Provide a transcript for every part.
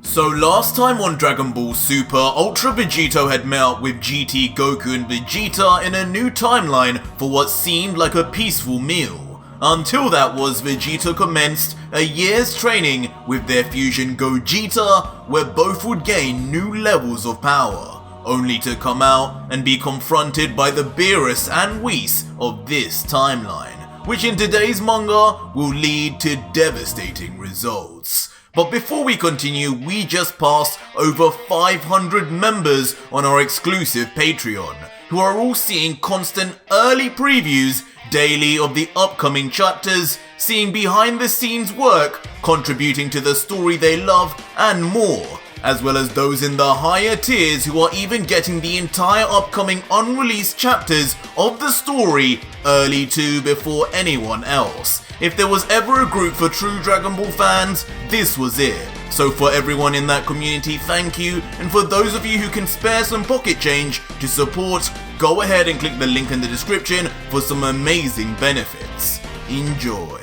So last time on Dragon Ball Super, Ultra Vegito had met up with GT, Goku and Vegeta in a new timeline for what seemed like a peaceful meal. Until that was Vegeta commenced a year's training with their fusion Gogeta, where both would gain new levels of power, only to come out and be confronted by the beerus and whis of this timeline, which in today's manga will lead to devastating results. But before we continue, we just passed over 500 members on our exclusive Patreon, who are all seeing constant early previews daily of the upcoming chapters, seeing behind the scenes work, contributing to the story they love, and more, as well as those in the higher tiers who are even getting the entire upcoming unreleased chapters of the story early too before anyone else. If there was ever a group for true Dragon Ball fans, this was it. So for everyone in that community, thank you, and for those of you who can spare some pocket change to support, go ahead and click the link in the description for some amazing benefits. Enjoy.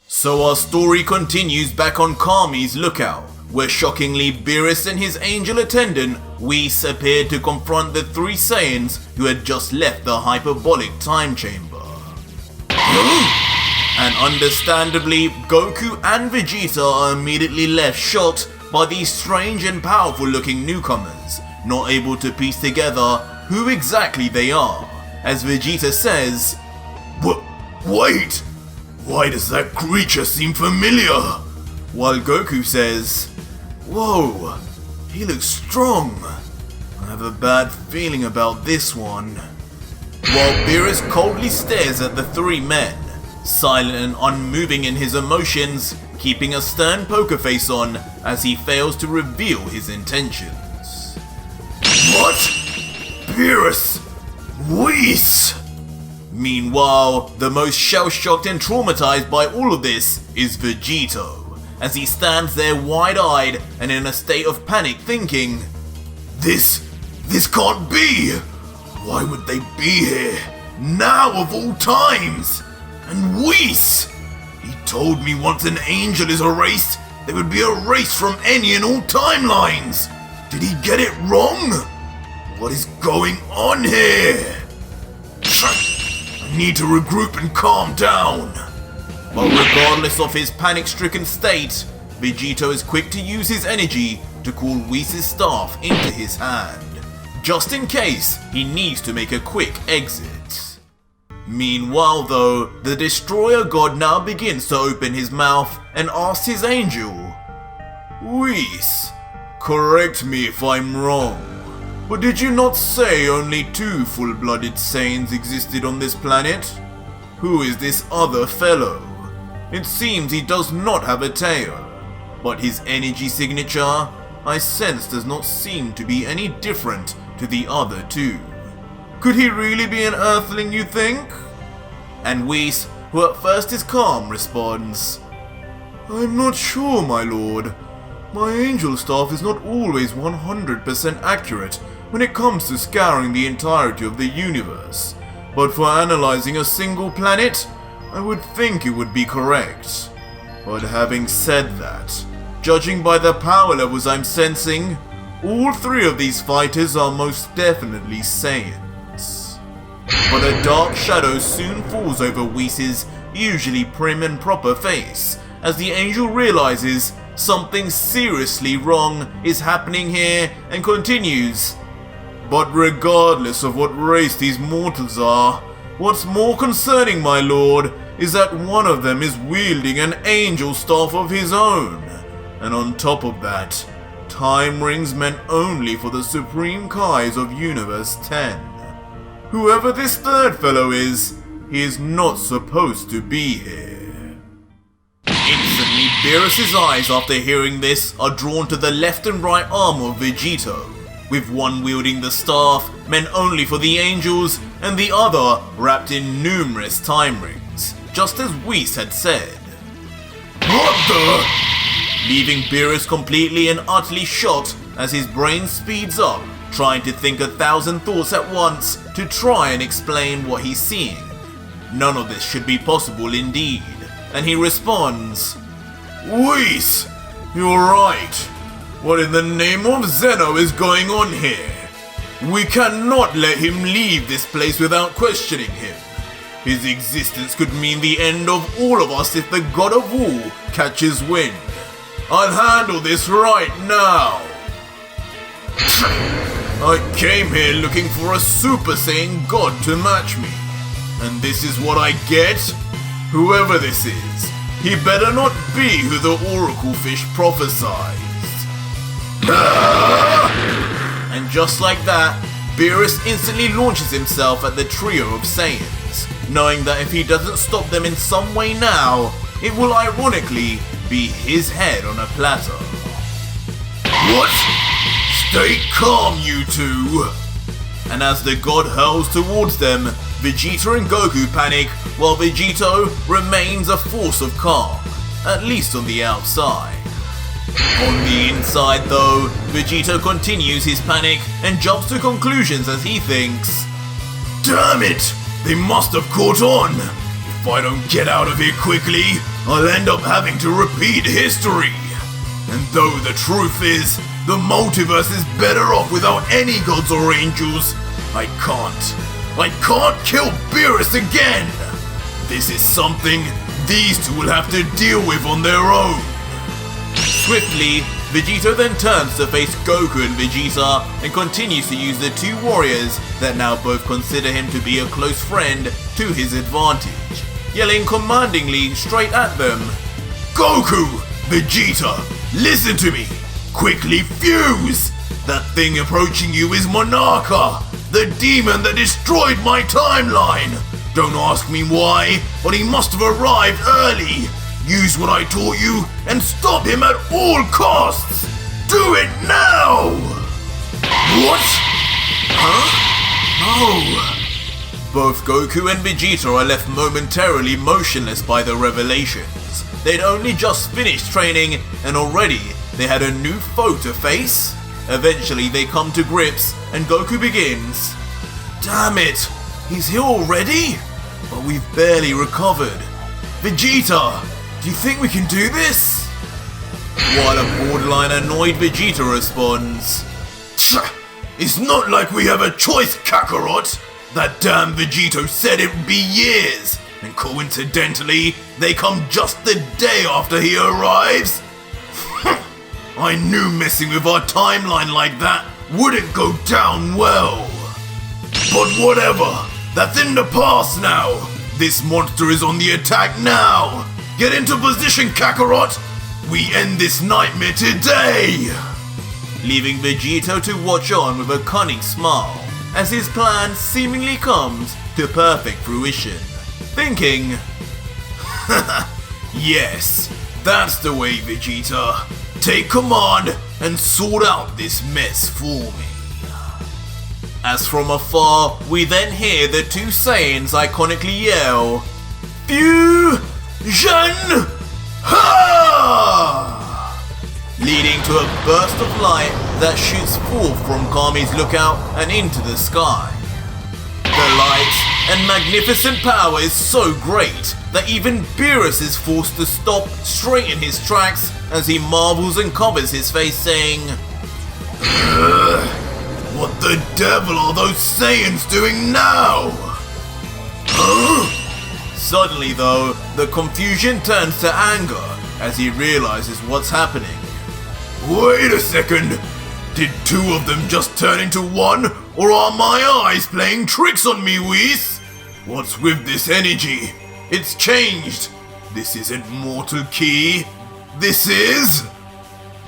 So our story continues back on Kami's lookout, where shockingly Beerus and his angel attendant, Whis, appeared to confront the three Saiyans who had just left the hyperbolic time chamber. And understandably, Goku and Vegeta are immediately left shocked by these strange and powerful looking newcomers, not able to piece together who exactly they are, as Vegeta says, "Wait, why does that creature seem familiar?" While Goku says, "Whoa, he looks strong. I have a bad feeling about this one." While Beerus coldly stares at the three men, silent and unmoving in his emotions, keeping a stern poker face on as he fails to reveal his intentions. "What? Beerus? Whis?" Meanwhile, the most shell-shocked and traumatized by all of this is Vegito, as he stands there wide-eyed and in a state of panic thinking, This can't be! Why would they be here? Now of all times! And Whis! He told me once an angel is erased, they would be erased from any and all timelines! Did he get it wrong? What is going on here? I need to regroup and calm down. But regardless of his panic-stricken state, Vegito is quick to use his energy to call Whis' staff into his hand, just in case he needs to make a quick exit. Meanwhile though, the Destroyer God now begins to open his mouth and asks his angel, "Whis, correct me if I'm wrong, but did you not say only two full-blooded Saiyans existed on this planet? Who is this other fellow? It seems he does not have a tail, but his energy signature, I sense, does not seem to be any different to the other two. Could he really be an Earthling, you think?" And Whis, who at first is calm, responds, "I'm not sure, my lord. My angel staff is not always 100% accurate when it comes to scouring the entirety of the universe, but for analyzing a single planet, I would think it would be correct. But having said that, judging by the power levels I'm sensing, all three of these fighters are most definitely Saiyans." But a dark shadow soon falls over Whis' usually prim and proper face, as the angel realizes something seriously wrong is happening here and continues, "But regardless of what race these mortals are, what's more concerning, my lord, is that one of them is wielding an angel staff of his own, and on top of that, time rings meant only for the Supreme Kais of Universe 10. Whoever this third fellow is, he is not supposed to be here." Instantly, Beerus' eyes after hearing this are drawn to the left and right arm of Vegito, with one wielding the staff meant only for the angels and the other wrapped in numerous time rings, just as Whis had said. "What the?" Leaving Beerus completely and utterly shocked as his brain speeds up, trying to think 1,000 thoughts at once to try and explain what he's seeing. None of this should be possible indeed, and he responds, "Whis, you're right. What in the name of Zeno is going on here? We cannot let him leave this place without questioning him. His existence could mean the end of all of us if the God of War catches wind. I'll handle this right now. I came here looking for a Super Saiyan God to match me. And this is what I get? Whoever this is, he better not be who the Oracle Fish prophesied. And just like that, Beerus instantly launches himself at the trio of Saiyans, knowing that if he doesn't stop them in some way now, it will ironically be his head on a platter. What? Stay calm, you two! And as the god hurls towards them, Vegeta and Goku panic, while Vegito remains a force of calm, at least on the outside. On the inside though, Vegeta continues his panic and jumps to conclusions as he thinks, damn it! They must have caught on! If I don't get out of here quickly, I'll end up having to repeat history! And though the truth is, the multiverse is better off without any gods or angels, I can't kill Beerus again! This is something these two will have to deal with on their own! Swiftly, Vegito then turns to face Goku and Vegeta and continues to use the two warriors that now both consider him to be a close friend to his advantage, yelling commandingly straight at them. Goku! Vegeta! Listen to me! Quickly fuse! That thing approaching you is Monarcha, the demon that destroyed my timeline! Don't ask me why, but he must have arrived early! Use what I taught you and stop him at all costs! Do it now! What? Huh? No. Both Goku and Vegeta are left momentarily motionless by the revelations. They'd only just finished training and already they had a new foe to face. Eventually they come to grips and Goku begins. Damn it! He's here already? But we've barely recovered. Vegeta! Do you think we can do this? While a borderline annoyed Vegeta responds, it's not like we have a choice, Kakarot! That damn Vegito said it would be years, and coincidentally, they come just the day after he arrives? I knew messing with our timeline like that wouldn't go down well. But whatever, that's in the past now. This monster is on the attack now. Get into position, Kakarot! We end this nightmare today! Leaving Vegito to watch on with a cunning smile, as his plan seemingly comes to perfect fruition. Thinking, yes, that's the way, Vegeta. Take command and sort out this mess for me. As from afar, we then hear the two Saiyans iconically yell, Fusion! Ha! Leading to a burst of light that shoots forth from Kami's lookout and into the sky. The light and magnificent power is so great that even Beerus is forced to stop straight in his tracks as he marvels and covers his face saying, what the devil are those Saiyans doing now? Huh? Suddenly though, the confusion turns to anger as he realizes what's happening. Wait a second! Did two of them just turn into one? Or are my eyes playing tricks on me, Whis? What's with this energy? It's changed! This isn't Mortal Key. This is...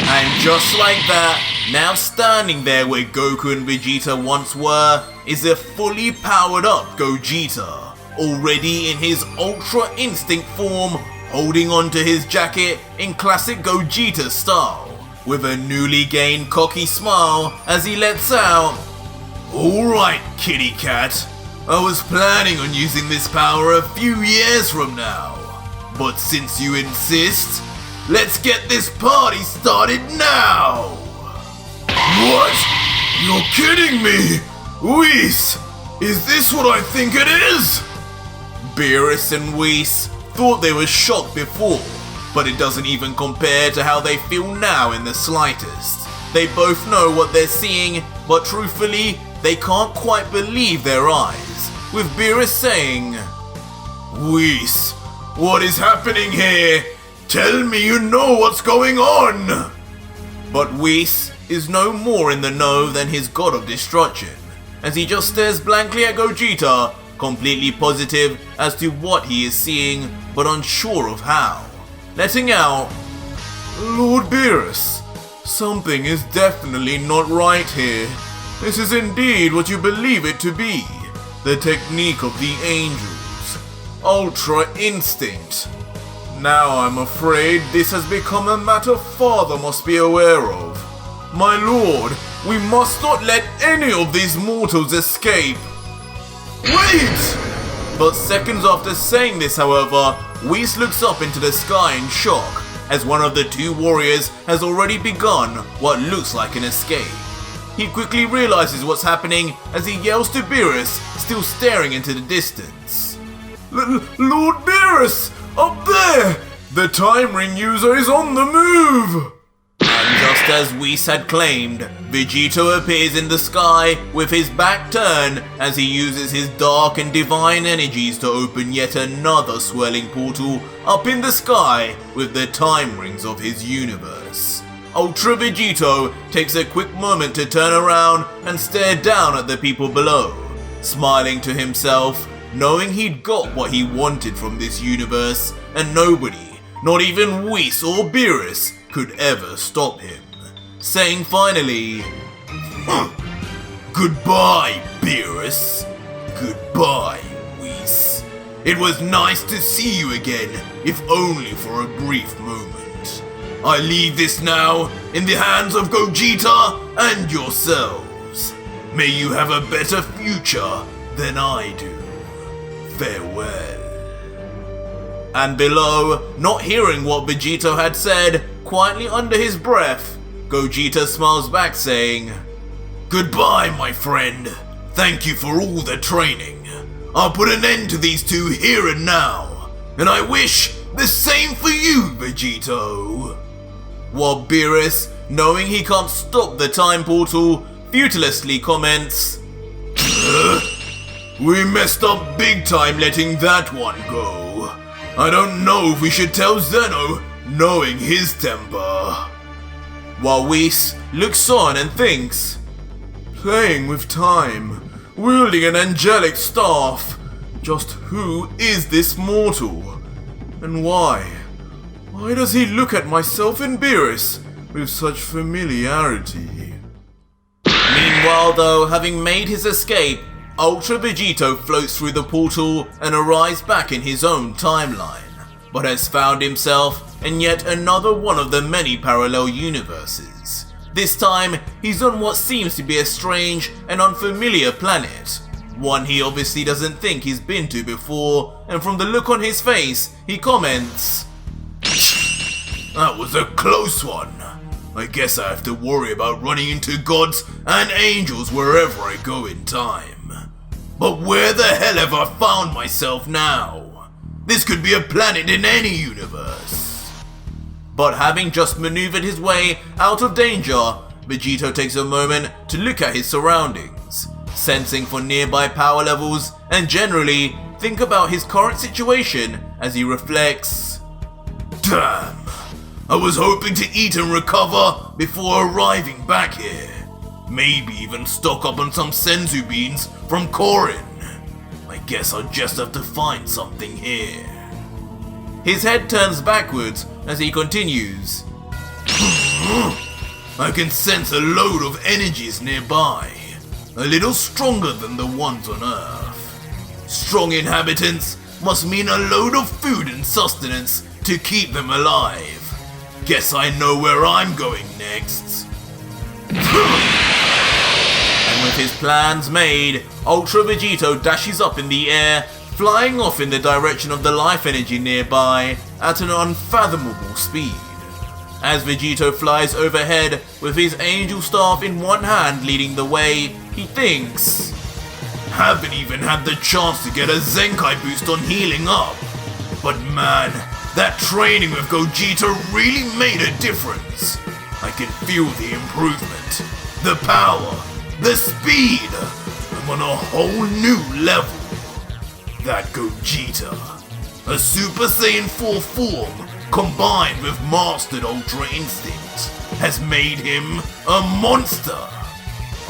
And just like that, now standing there where Goku and Vegeta once were, is a fully powered up Gogeta, already in his Ultra Instinct form, holding onto his jacket in classic Gogeta style, with a newly gained cocky smile as he lets out, alright kitty cat, I was planning on using this power a few years from now, but since you insist, let's get this party started now! What? You're kidding me! Whis! Is this what I think it is? Beerus and Whis thought they were shocked before, but it doesn't even compare to how they feel now in the slightest. They both know what they're seeing, but truthfully, they can't quite believe their eyes, with Beerus saying, "Whis, what is happening here? Tell me you know what's going on!" But Whis is no more in the know than his god of destruction, as he just stares blankly at Gogeta, completely positive as to what he is seeing, but unsure of how, letting out, "Lord Beerus, something is definitely not right here. This is indeed what you believe it to be, the technique of the angels, Ultra Instinct. Now I'm afraid this has become a matter Father must be aware of. My lord, we must not let any of these mortals escape." Wait! But seconds after saying this, however, Whis looks up into the sky in shock, as one of the two warriors has already begun what looks like an escape. He quickly realizes what's happening as he yells to Beerus, still staring into the distance. "Lord Beerus! Up there! The time ring user is on the move!" And just as Whis had claimed, Vegito appears in the sky with his back turned as he uses his dark and divine energies to open yet another swirling portal up in the sky with the time rings of his universe. Ultra Vegito takes a quick moment to turn around and stare down at the people below, smiling to himself, knowing he'd got what he wanted from this universe and nobody, not even Whis or Beerus, could ever stop him, saying finally, "Goodbye, Beerus. Goodbye, Whis. It was nice to see you again, if only for a brief moment. I leave this now in the hands of Gogeta and yourselves. May you have a better future than I do. Farewell." And below, not hearing what Vegito had said, quietly under his breath, Gogeta smiles back saying, "Goodbye, my friend. Thank you for all the training. I'll put an end to these two here and now, and I wish the same for you, Vegito." While Beerus, knowing he can't stop the time portal, futilously comments, "We messed up big time letting that one go. I don't know if we should tell Zeno, knowing his temper." While Whis looks on and thinks, "Playing with time, wielding an angelic staff. Just who is this mortal? And why? Why does he look at myself and Beerus with such familiarity?" Meanwhile though, having made his escape, Ultra Vegito floats through the portal and arrives back in his own timeline, but has found himself in yet another one of the many parallel universes. This time, he's on what seems to be a strange and unfamiliar planet, one he obviously doesn't think he's been to before, and from the look on his face, he comments, "That was a close one. I guess I have to worry about running into gods and angels wherever I go in time. But where the hell have I found myself now? This could be a planet in any universe." But having just maneuvered his way out of danger, Vegito takes a moment to look at his surroundings, sensing for nearby power levels, and generally think about his current situation as he reflects, "Damn, I was hoping to eat and recover before arriving back here. Maybe even stock up on some senzu beans from Korin. I guess I'll just have to find something here." His head turns backwards as he continues, "I can sense a load of energies nearby, a little stronger than the ones on Earth. Strong inhabitants must mean a load of food and sustenance to keep them alive. Guess I know where I'm going next." And with his plans made, Ultra Vegito dashes up in the air, flying off in the direction of the life energy nearby at an unfathomable speed. As Vegito flies overhead with his angel staff in one hand leading the way, he thinks, "Haven't even had the chance to get a Zenkai boost on healing up. But man, that training with Gogeta really made a difference. I can feel the improvement, the power, the speed. I'm on a whole new level. That Gogeta, a Super Saiyan 4 form combined with mastered Ultra Instinct, has made him a monster.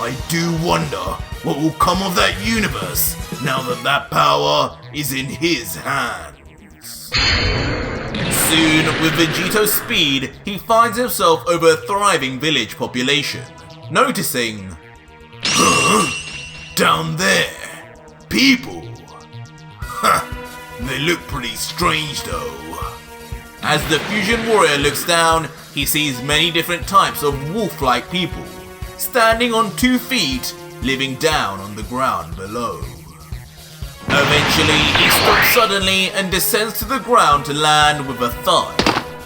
I do wonder what will come of that universe now that that power is in his hands. Soon, with Vegito's speed, he finds himself over a thriving village population, noticing, down there, people. They look pretty strange though. As the fusion warrior looks down, he sees many different types of wolf-like people, standing on 2 feet, living down on the ground below. Eventually, he stops suddenly and descends to the ground to land with a thud,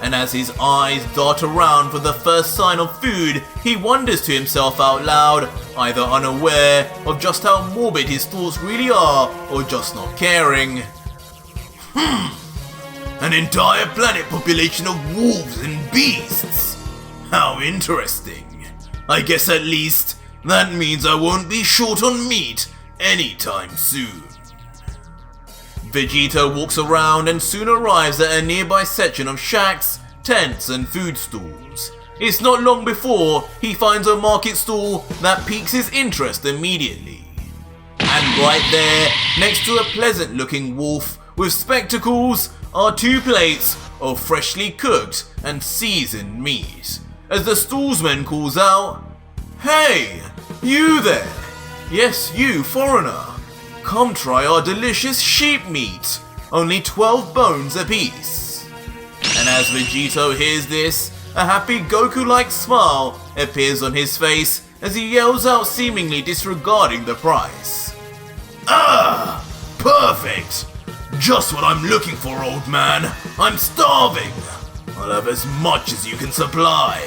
and as his eyes dart around for the first sign of food, he wonders to himself out loud, either unaware of just how morbid his thoughts really are or just not caring. An entire planet population of wolves and beasts. How interesting. I guess at least that means I won't be short on meat anytime soon. Vegito walks around and soon arrives at a nearby section of shacks, tents and food stalls. It's not long before he finds a market stall that piques his interest immediately. And right there, next to a pleasant looking wolf with spectacles, are 2 plates of freshly cooked and seasoned meat. As the stallsman calls out, "Hey, you there! Yes, you, foreigner. Come try our delicious sheep meat, only 12 bones apiece." And as Vegito hears this, a happy Goku-like smile appears on his face as he yells out, seemingly disregarding the price. "Ah, perfect! Just what I'm looking for, old man. I'm starving. I'll have as much as you can supply."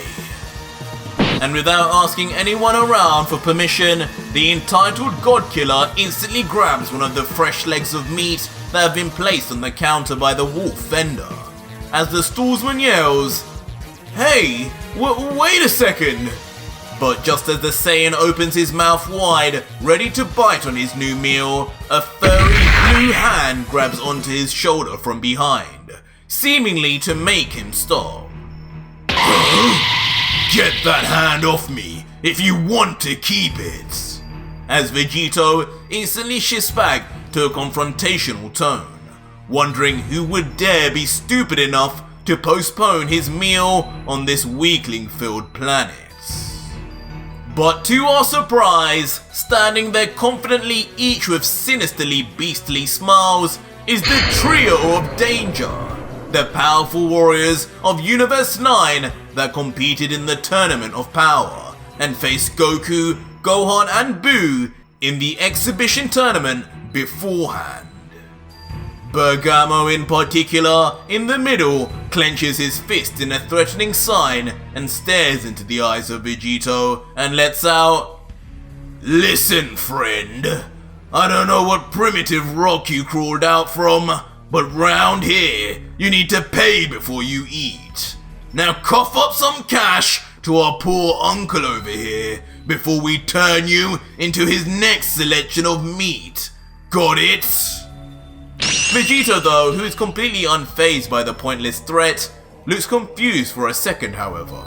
And without asking anyone around for permission, the entitled God Killer instantly grabs one of the fresh legs of meat that have been placed on the counter by the wolf vendor. As the stallsman yells, "Hey, wait a second!" But just as the Saiyan opens his mouth wide, ready to bite on his new meal, a furry blue hand grabs onto his shoulder from behind, seemingly to make him stop. "Get that hand off me if you want to keep it!" As Vegito instantly shifts back to a confrontational tone, wondering who would dare be stupid enough to postpone his meal on this weakling-filled planet. But to our surprise, standing there confidently, each with sinisterly beastly smiles, is the trio of danger, the powerful warriors of Universe 9 that competed in the Tournament of Power and faced Goku, Gohan and Buu in the exhibition tournament beforehand. Bergamo in particular, in the middle, clenches his fist in a threatening sign and stares into the eyes of Vegito and lets out, "Listen, friend, I don't know what primitive rock you crawled out from, but round here, you need to pay before you eat. Now cough up some cash to our poor uncle over here before we turn you into his next selection of meat. Got it?" Vegito though, who is completely unfazed by the pointless threat, looks confused for a second however,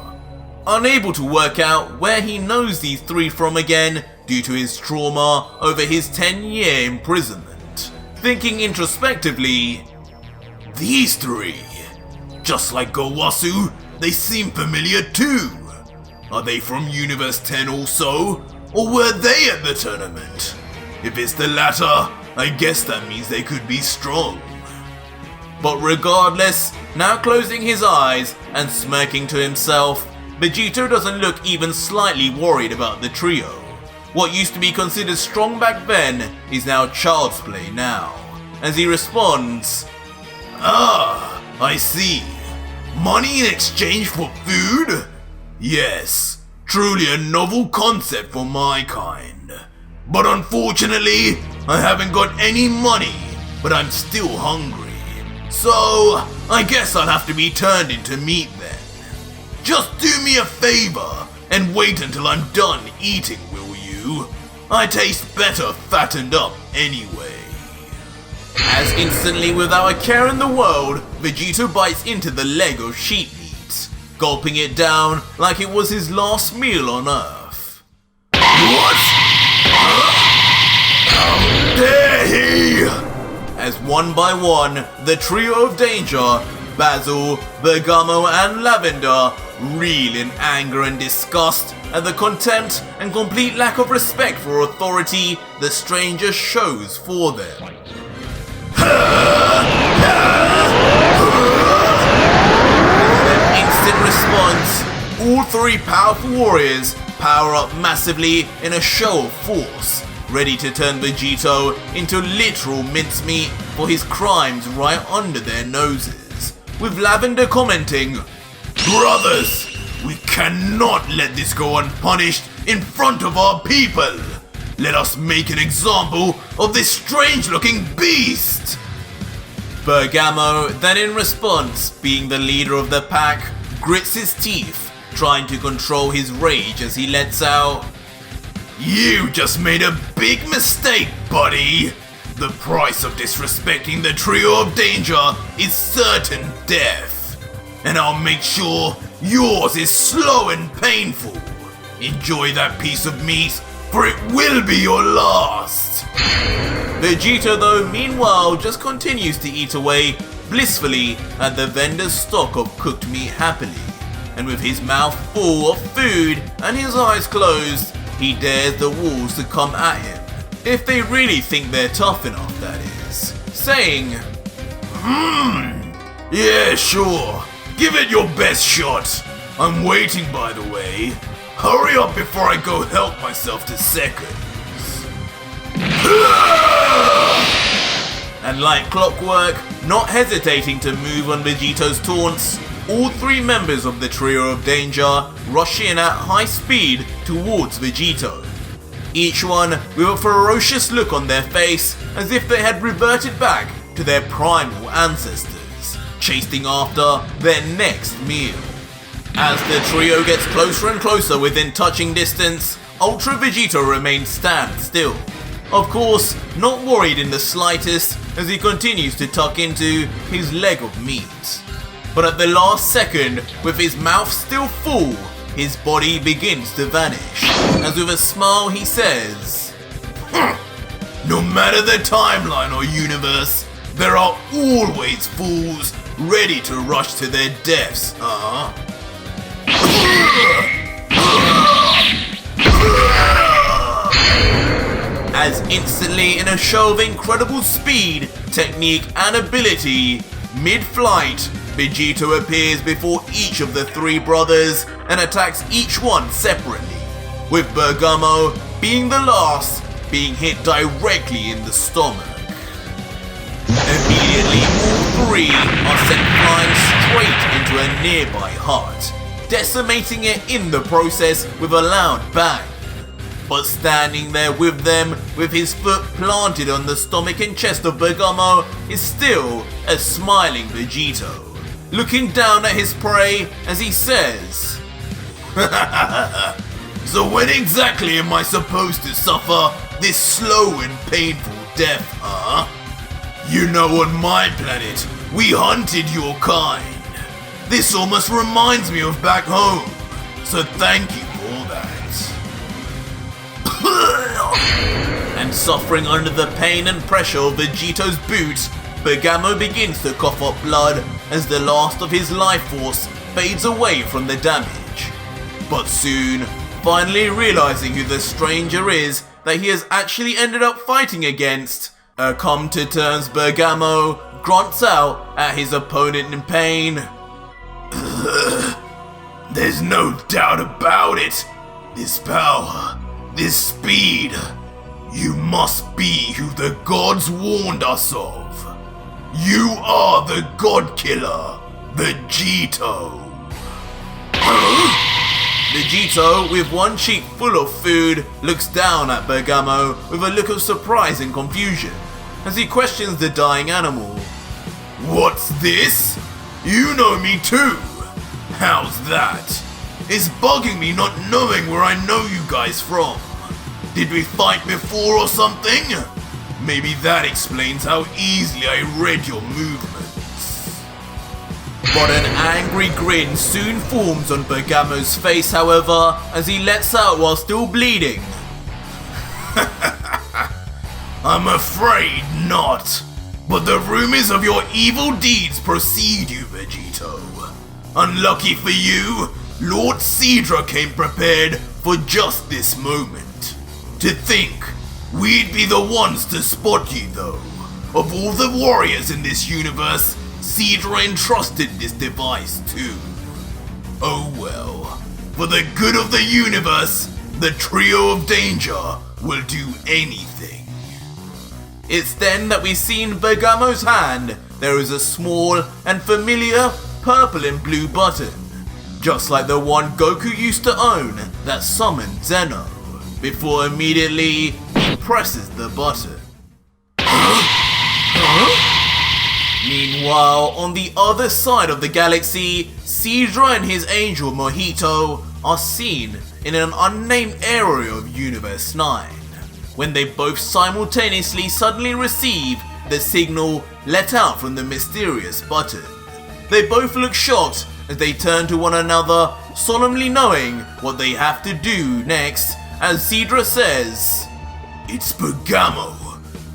unable to work out where he knows these 3 from again due to his trauma over his 10-year imprisonment, thinking introspectively, "These 3, just like Gowasu, they seem familiar too. Are they from Universe 10 also, or were they at the tournament? If it's the latter, I guess that means they could be strong." But regardless, now closing his eyes and smirking to himself, Vegito doesn't look even slightly worried about the trio. What used to be considered strong back then is now child's play now, as he responds, "Ah, I see. Money in exchange for food? Yes, truly a novel concept for my kind. But unfortunately, I haven't got any money, but I'm still hungry. So, I guess I'll have to be turned into meat then. Just do me a favor and wait until I'm done eating, will you? I taste better fattened up anyway. As instantly, without a care in the world, Vegito bites into the leg of sheep meat, gulping it down like it was his last meal on Earth. What? How dare he? As one by one, the trio of danger, Basil, Bergamo and Lavender, reel in anger and disgust at the contempt and complete lack of respect for authority the stranger shows for them. In an instant response, all three powerful warriors power up massively in a show of force, ready to turn Vegito into literal mincemeat for his crimes right under their noses, with Lavender commenting, "Brothers, we cannot let this go unpunished in front of our people. Let us make an example of this strange-looking beast." Bergamo then in response, being the leader of the pack, grits his teeth, trying to control his rage as he lets out, "You just made a big mistake, buddy. The price of disrespecting the trio of danger is certain death. And I'll make sure yours is slow and painful. Enjoy that piece of meat, for it will be your last." Vegito, though, meanwhile just continues to eat away blissfully at the vendor's stock of cooked meat happily. And with his mouth full of food and his eyes closed, he dares the wolves to come at him, if they really think they're tough enough, that is, saying, "Yeah, sure, give it your best shot. I'm waiting, by the way. Hurry up before I go help myself to seconds." And like clockwork, not hesitating to move on Vegito's taunts, all three members of the trio of danger rush in at high speed towards Vegito, each one with a ferocious look on their face as if they had reverted back to their primal ancestors, chasing after their next meal. As the trio gets closer and closer within touching distance, Ultra Vegito remains stand still, of course not worried in the slightest as he continues to tuck into his leg of meat. But at the last second, with his mouth still full, his body begins to vanish, as with a smile he says, "No matter the timeline or universe, there are always fools ready to rush to their deaths, huh?" As instantly, in a show of incredible speed, technique and ability, mid-flight, Vegito appears before each of the three brothers and attacks each one separately, with Bergamo being the last, being hit directly in the stomach. Immediately, all three are sent flying straight into a nearby hut, decimating it in the process with a loud bang. But standing there with them, with his foot planted on the stomach and chest of Bergamo, is still a smiling Vegito, looking down at his prey as he says, "So when exactly am I supposed to suffer this slow and painful death, huh? You know, on my planet, we hunted your kind. This almost reminds me of back home, so thank you for all that." And suffering under the pain and pressure of Vegito's boot, Bergamo begins to cough up blood as the last of his life force fades away from the damage. But soon, finally realizing who the stranger is that he has actually ended up fighting against, a come-to-terms Bergamo grunts out at his opponent in pain, "There's no doubt about it. This power, this speed, you must be who the gods warned us of. You are the God Killer, Vegito." Vegito, with one cheek full of food, looks down at Bergamo with a look of surprise and confusion as he questions the dying animal. What's this? You know me too. How's that? It's bugging me not knowing where I know you guys from. Did we fight before or something? Maybe that explains how easily I read your movements. But an angry grin soon forms on Bergamo's face, however, as he lets out while still bleeding. I'm afraid not. But the rumors of your evil deeds precede you, Vegito. Unlucky for you, Lord Sidra came prepared for just this moment. To think, we'd be the ones to spot you though. Of all the warriors in this universe, Sidra entrusted this device to. Oh well, for the good of the universe, the trio of danger will do anything. It's then that we see in Bergamo's hand there is a small and familiar purple and blue button, just like the one Goku used to own that summoned Zeno, before immediately he presses the button. Meanwhile, on the other side of the galaxy, Sidra and his angel Mohito are seen in an unnamed area of Universe 9, when they both simultaneously suddenly receive the signal let out from the mysterious button. They both look shocked as they turn to one another, solemnly knowing what they have to do next, as Sidra says, "It's Bergamo,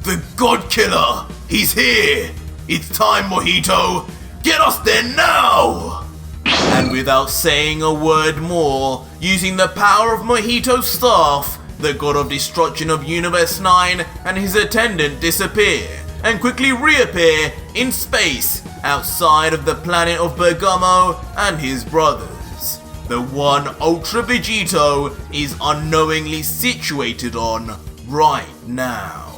the God Killer! He's here! It's time, Mohito! Get us there now!" And without saying a word more, using the power of Mohito's staff, the God of Destruction of Universe 9 and his attendant disappear and quickly reappear in space outside of the planet of Bergamo and his brothers, the one Ultra Vegito is unknowingly situated on right now.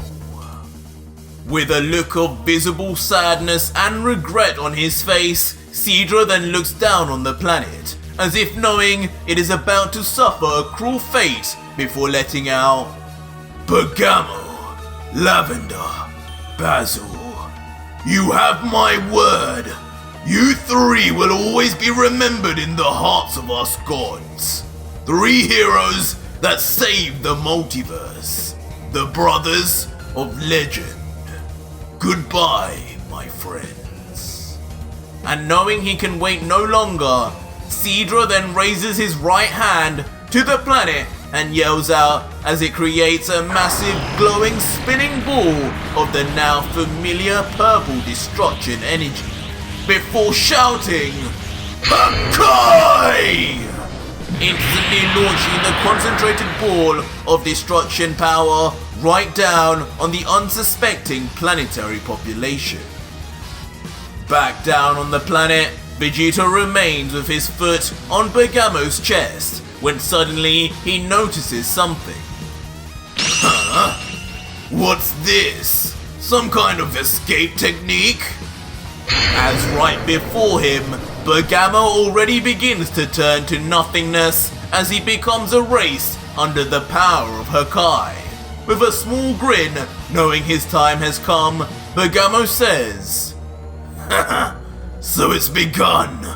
With a look of visible sadness and regret on his face, Sidra then looks down on the planet, as if knowing it is about to suffer a cruel fate before letting out, "Bergamo, Lavender, Basil, you have my word. You three will always be remembered in the hearts of us gods. 3 heroes that saved the multiverse. The brothers of legend. Goodbye, my friends." And knowing he can wait no longer, Sidra then raises his right hand to the planet and yells out as it creates a massive glowing spinning ball of the now familiar purple destruction energy, before shouting, "Hakai!" instantly launching the concentrated ball of destruction power right down on the unsuspecting planetary population. Back down on the planet, Vegito remains with his foot on Bergamo's chest when suddenly he notices something. Huh? What's this? Some kind of escape technique? As right before him, Bergamo already begins to turn to nothingness as he becomes erased under the power of Hakai. With a small grin, knowing his time has come, Bergamo says, "So it's begun.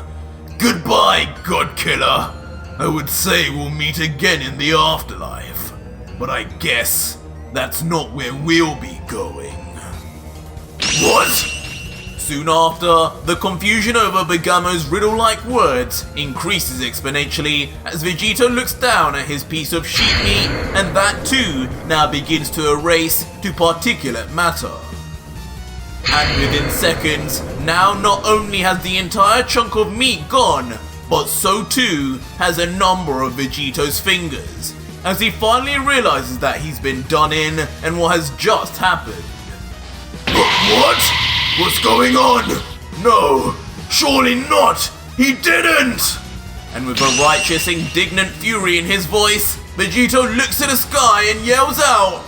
Goodbye, God Killer. I would say we'll meet again in the afterlife, but I guess that's not where we'll be going." What? Soon after, the confusion over Bergamo's riddle-like words increases exponentially as Vegito looks down at his piece of sheep meat, and that too now begins to erase to particulate matter. And within seconds, now not only has the entire chunk of meat gone, but so too has a number of Vegito's fingers, as he finally realizes that he's been done in and what has just happened. What? What's going on? No, surely not! He didn't! And with a righteous, indignant fury in his voice, Vegito looks at the sky and yells out,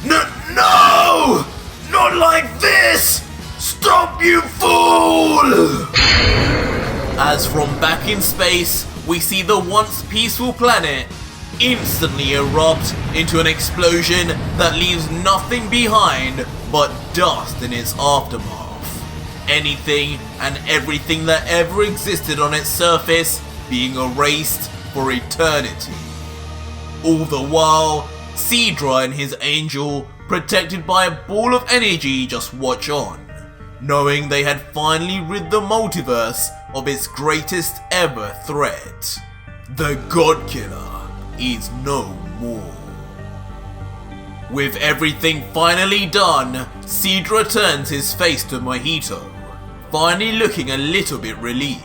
No! Not like this! Stop, you fool! As from back in space, we see the once peaceful planet instantly erupt into an explosion that leaves nothing behind but dust in its aftermath. anything and everything that ever existed on its surface being erased for eternity. All the while, Sidra and his angel, protected by a ball of energy, just watch on, knowing they had finally rid the multiverse of its greatest ever threat. The God Killer is no more. With everything finally done, Sidra turns his face to Mohito, finally looking a little bit relieved.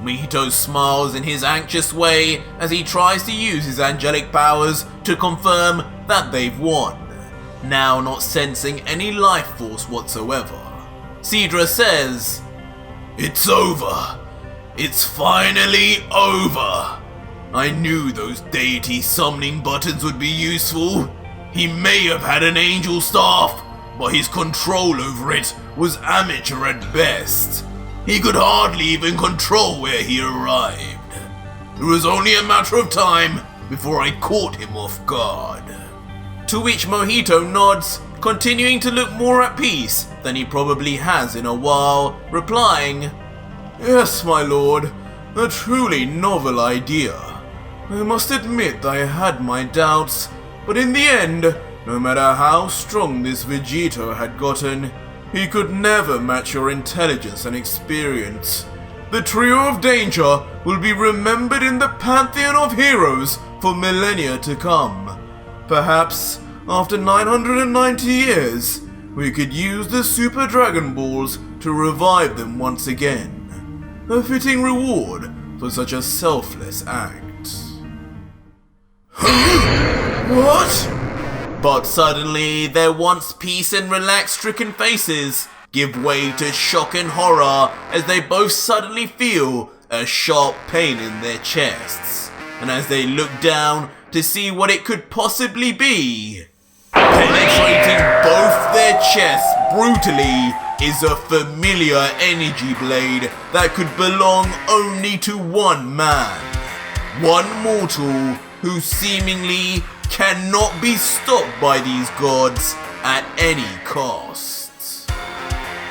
Mohito smiles in his anxious way as he tries to use his angelic powers to confirm that they've won, now not sensing any life force whatsoever. Sidra says, "It's over. It's finally over. I knew those deity summoning buttons would be useful. He may have had an angel staff, but his control over it was amateur at best. He could hardly even control where he arrived. It was only a matter of time before I caught him off guard." To which Mohito nods, continuing to look more at peace than he probably has in a while, replying, "Yes, my lord, a truly novel idea. I must admit I had my doubts, but in the end, no matter how strong this Vegito had gotten, he could never match your intelligence and experience. The trio of danger will be remembered in the pantheon of heroes for millennia to come. Perhaps, after 990 years, we could use the Super Dragon Balls to revive them once again. A fitting reward for such a selfless act." What? But suddenly, their once peace and relaxed-stricken faces give way to shock and horror as they both suddenly feel a sharp pain in their chests. And as they look down to see what it could possibly be, penetrating both their chests brutally is a familiar energy blade that could belong only to one man. One mortal who seemingly cannot be stopped by these gods at any cost.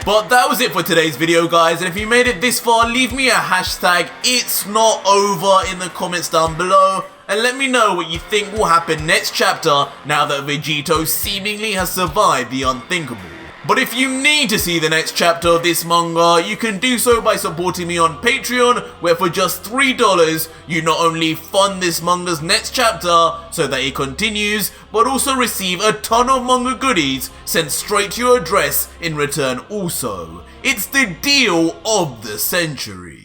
But that was it for today's video, guys, and if you made it this far, leave me a hashtag "It's Not Over" in the comments down below, and let me know what you think will happen next chapter now that Vegito seemingly has survived the unthinkable. But if you need to see the next chapter of this manga, you can do so by supporting me on Patreon, where for just $3, you not only fund this manga's next chapter so that it continues, but also receive a ton of manga goodies sent straight to your address in return also. It's the deal of the century.